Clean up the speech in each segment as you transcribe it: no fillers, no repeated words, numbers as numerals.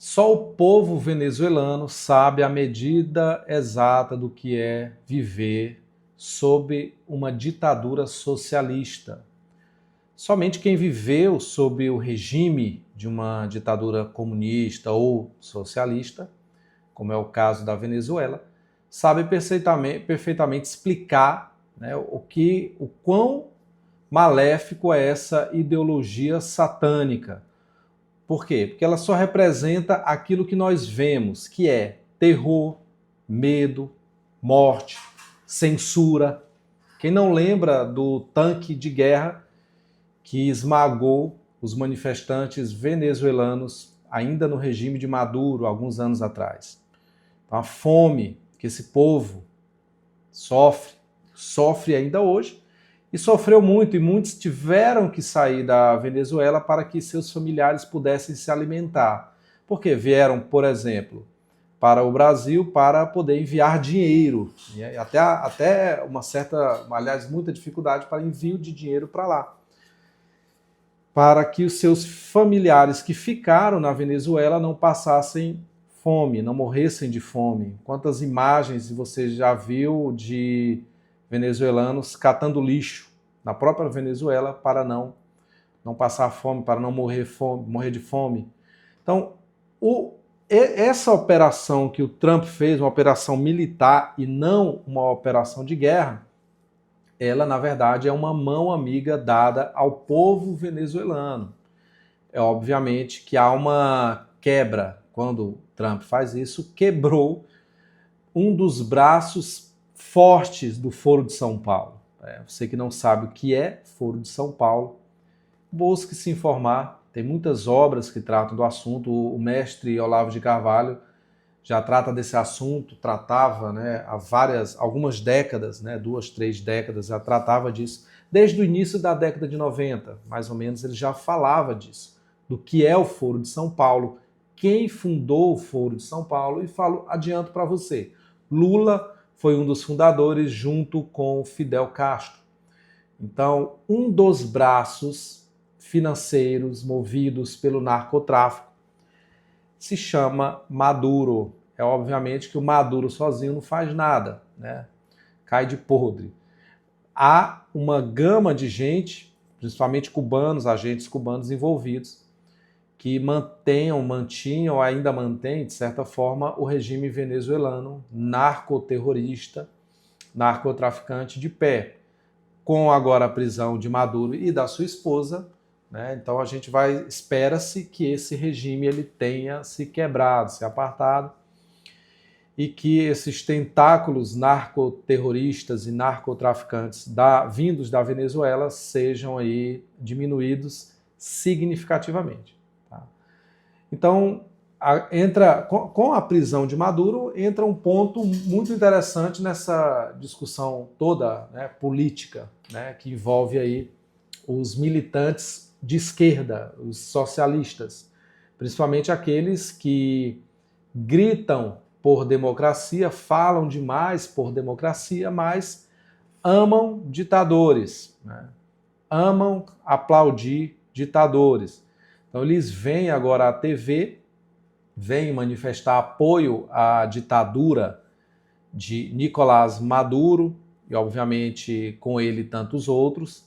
Só o povo venezuelano sabe a medida exata do que é viver sob uma ditadura socialista. Somente quem viveu sob o regime de uma ditadura comunista ou socialista, como é o caso da Venezuela, sabe perfeitamente explicar, né, o quão maléfico é essa ideologia satânica. Por quê? Porque ela só representa aquilo que nós vemos, que é terror, medo, morte, censura. Quem não lembra do tanque de guerra que esmagou os manifestantes venezuelanos ainda no regime de Maduro, alguns anos atrás? Então, a fome que esse povo sofre ainda hoje, e sofreu muito, e muitos tiveram que sair da Venezuela para que seus familiares pudessem se alimentar. Porque vieram, por exemplo, para o Brasil para poder enviar dinheiro, e até uma certa, aliás, muita dificuldade para envio de dinheiro para lá, para que os seus familiares que ficaram na Venezuela não passassem fome, não morressem de fome. Quantas imagens você já viu de venezuelanos catando lixo na própria Venezuela para não passar fome, para não morrer de fome. Então, essa operação que o Trump fez, uma operação militar e não uma operação de guerra, ela, na verdade, é uma mão amiga dada ao povo venezuelano. É obviamente que há uma quebra. Quando Trump faz isso, quebrou um dos braços fortes do Foro de São Paulo. Você que não sabe o que é Foro de São Paulo, busque se informar. Tem muitas obras que tratam do assunto. O mestre Olavo de Carvalho já trata desse assunto, tratava, né, há algumas décadas, né, 2, 3 décadas, já tratava disso. Desde o início da década de 90, mais ou menos, ele já falava disso, do que é o Foro de São Paulo, quem fundou o Foro de São Paulo, e adianto para você, Lula foi um dos fundadores junto com Fidel Castro. Então, um dos braços financeiros movidos pelo narcotráfico se chama Maduro. É obviamente que o Maduro sozinho não faz nada, né? Cai de podre. Há uma gama de gente, principalmente cubanos, agentes cubanos envolvidos, que mantinham, ainda mantêm, de certa forma, o regime venezuelano narcoterrorista, narcotraficante de pé. Com agora a prisão de Maduro e da sua esposa, né, então a gente espera-se que esse regime ele tenha se quebrado, se apartado, e que esses tentáculos narcoterroristas e narcotraficantes vindos da Venezuela sejam aí diminuídos significativamente. Tá? Então, com a prisão de Maduro, entra um ponto muito interessante nessa discussão toda, né, política, né, que envolve aí os militantes de esquerda, os socialistas, principalmente aqueles que gritam por democracia, falam demais por democracia, mas amam ditadores, né? Amam aplaudir ditadores. Então eles vêm agora à TV, vêm manifestar apoio à ditadura de Nicolás Maduro, e obviamente com ele tantos outros,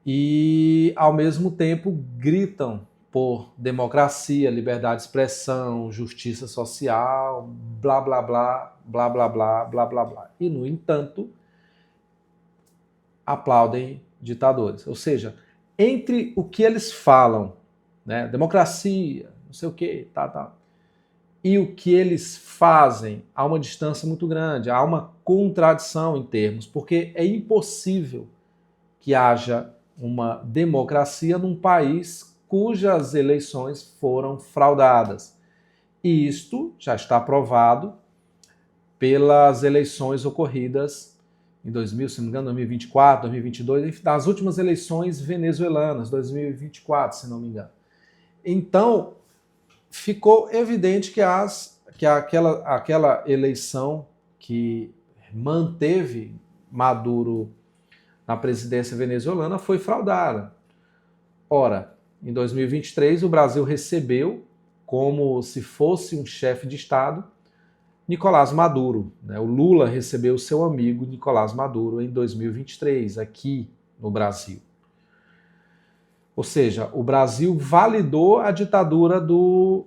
e ao mesmo tempo gritam por democracia, liberdade de expressão, justiça social, blá blá blá, blá blá blá, blá blá blá. E no entanto, aplaudem ditadores. Ou seja, entre o que eles falam, né, democracia, não sei o que, e o que eles fazem, há uma distância muito grande, há uma contradição em termos, porque é impossível que haja uma democracia num país cujas eleições foram fraudadas. E isto já está provado pelas eleições ocorridas em 2000, se não me engano, 2024, 2022, das últimas eleições venezuelanas, 2024, se não me engano. Então, ficou evidente que aquela eleição que manteve Maduro na presidência venezuelana foi fraudada. Ora, em 2023, o Brasil recebeu como se fosse um chefe de Estado, Nicolás Maduro, né? O Lula recebeu seu amigo Nicolás Maduro em 2023, aqui no Brasil. Ou seja, o Brasil validou a ditadura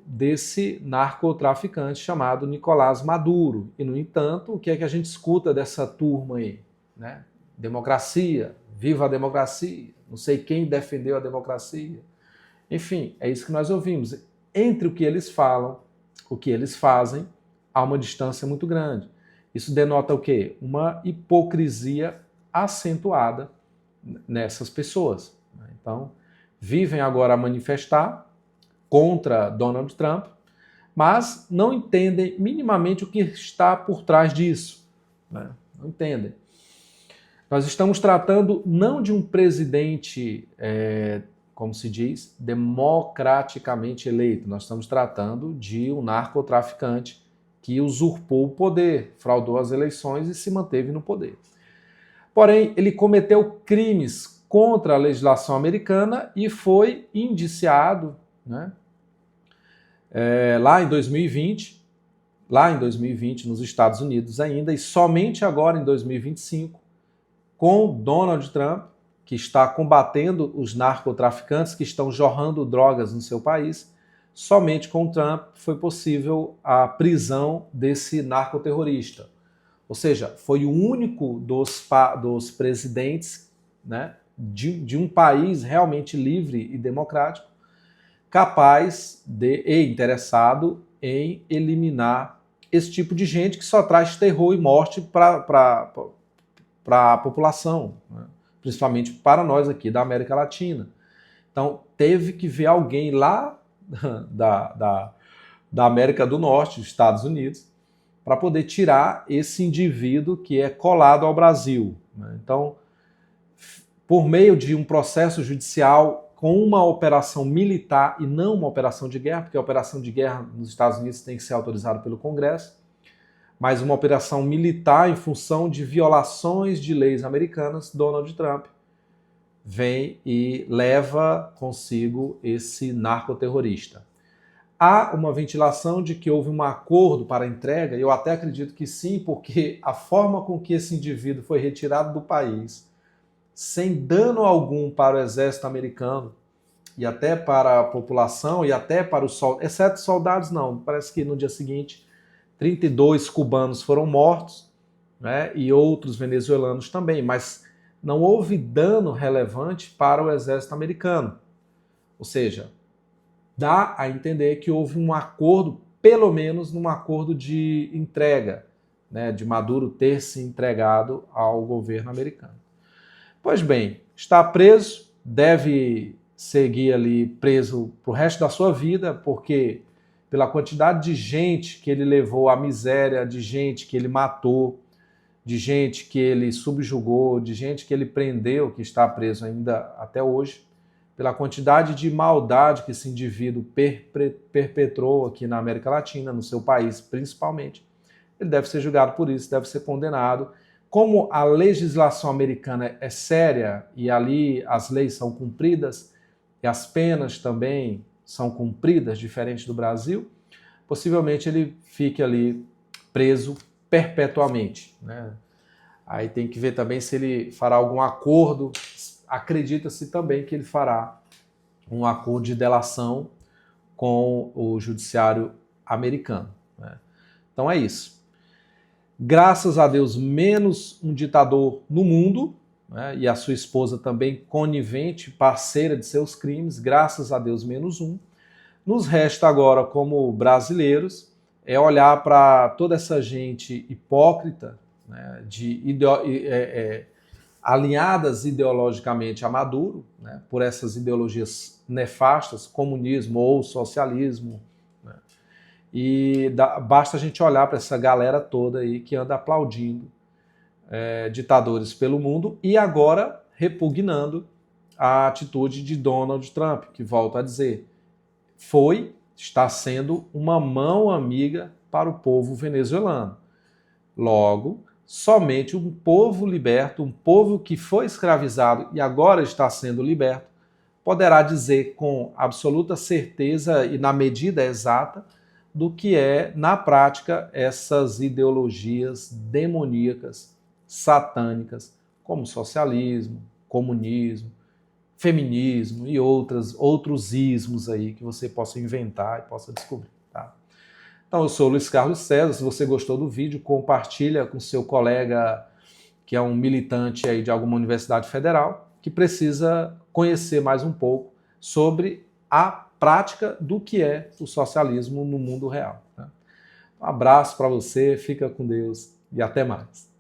desse narcotraficante chamado Nicolás Maduro. E, no entanto, o que é que a gente escuta dessa turma aí? Né? Democracia, viva a democracia, não sei quem defendeu a democracia. Enfim, é isso que nós ouvimos. Entre o que eles falam, o que eles fazem, há uma distância muito grande. Isso denota o quê? Uma hipocrisia acentuada nessas pessoas. Então, vivem agora a manifestar contra Donald Trump, mas não entendem minimamente o que está por trás disso. Né? Não entendem. Nós estamos tratando não de um presidente, como se diz, democraticamente eleito. Nós estamos tratando de um narcotraficante que usurpou o poder, fraudou as eleições e se manteve no poder. Porém, ele cometeu crimes contra a legislação americana e foi indiciado, né, lá em 2020, nos Estados Unidos ainda, e somente agora em 2025, com Donald Trump, que está combatendo os narcotraficantes que estão jorrando drogas no seu país. Somente com Trump foi possível a prisão desse narcoterrorista. Ou seja, foi o único dos presidentes, né, de um país realmente livre e democrático, capaz e interessado em eliminar esse tipo de gente que só traz terror e morte para a população, né? Principalmente para nós aqui da América Latina. Então, teve que ver alguém lá da América do Norte, dos Estados Unidos, para poder tirar esse indivíduo que é colado ao Brasil. Né? Então, por meio de um processo judicial com uma operação militar e não uma operação de guerra, porque a operação de guerra nos Estados Unidos tem que ser autorizada pelo Congresso, mas uma operação militar em função de violações de leis americanas, Donald Trump vem e leva consigo esse narcoterrorista. Há uma ventilação de que houve um acordo para a entrega, e eu até acredito que sim, porque a forma com que esse indivíduo foi retirado do país, sem dano algum para o exército americano, e até para a população, e até para os soldados, exceto soldados não, parece que no dia seguinte 32 cubanos foram mortos, né, e outros venezuelanos também, mas não houve dano relevante para o exército americano. Ou seja, dá a entender que houve um acordo, pelo menos num acordo de entrega, né, de Maduro ter se entregado ao governo americano. Pois bem, está preso, deve seguir ali preso para o resto da sua vida, porque pela quantidade de gente que ele levou à miséria, de gente que ele matou, de gente que ele subjugou, de gente que ele prendeu, que está preso ainda até hoje, pela quantidade de maldade que esse indivíduo perpetrou aqui na América Latina, no seu país principalmente, ele deve ser julgado por isso, deve ser condenado. Como a legislação americana é séria e ali as leis são cumpridas e as penas também são cumpridas, diferente do Brasil, possivelmente ele fique ali preso perpetuamente, né? Aí tem que ver também se ele fará algum acordo. Acredita-se também que ele fará um acordo de delação com o judiciário americano, né? Então é isso. Graças a Deus, menos um ditador no mundo, né? E a sua esposa também conivente, parceira de seus crimes, graças a Deus, menos um. Nos resta agora, como brasileiros, olhar para toda essa gente hipócrita, né, alinhadas ideologicamente a Maduro, né, por essas ideologias nefastas, comunismo ou socialismo, né, e basta a gente olhar para essa galera toda aí que anda aplaudindo ditadores pelo mundo e agora repugnando a atitude de Donald Trump, que, volto a dizer, está sendo uma mão amiga para o povo venezuelano. Logo, somente um povo liberto, um povo que foi escravizado e agora está sendo liberto, poderá dizer com absoluta certeza e na medida exata do que é, na prática, essas ideologias demoníacas, satânicas, como socialismo, comunismo, feminismo e outros ismos aí que você possa inventar e possa descobrir. Tá? Então, eu sou o Luiz Carlos César. Se você gostou do vídeo, compartilha com seu colega que é um militante aí de alguma universidade federal que precisa conhecer mais um pouco sobre a prática do que é o socialismo no mundo real. Tá? Um abraço para você, fica com Deus e até mais.